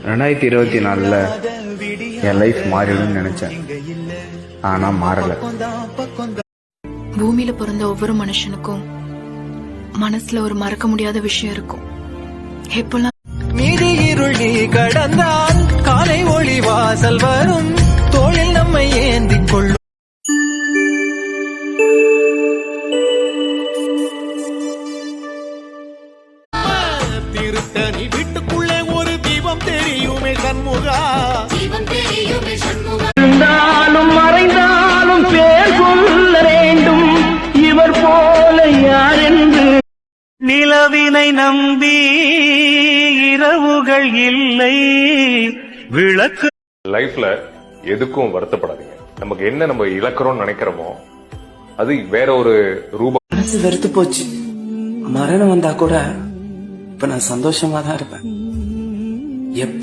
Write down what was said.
2024 என் life மாறிடும்னு நினைச்சேன். ஆனா மாறல. பூமியில பிறந்த ஒவ்வொரு மனுஷனுக்கும் மனசுல ஒரு மறக்க முடியாத விஷயம் இருக்கும். எப்பெல்லாம் மீதி இருள் நீ கடந்தால் காலை ஒளி வாசல் வரும், தோளில் நம்மை ஏந்திக் கொள்ளும். திருத்தணி வீட்டுக்குள்ளே ஒரு தீபம் தெரியுமே சண்முகா, இருந்தாலும் மறைந்தாலும் பேர் சொல்ல வேண்டும் இவர் போல யார் என்று. நிலவினை நம்பி இரவுகள் இல்லை, விளக்கு. லைஃப்ல எதுக்கும் வருத்தப்படாதீங்க. நமக்கு என்ன நம்ம இழக்கிறோம்னு நினைக்கிறோமோ அது வேற ஒரு ரூபம். மனசு வெறுத்து போச்சு. மரணம் வந்தா கூட இப்ப நான் சந்தோஷமா தான் இருப்பேன். எப்ப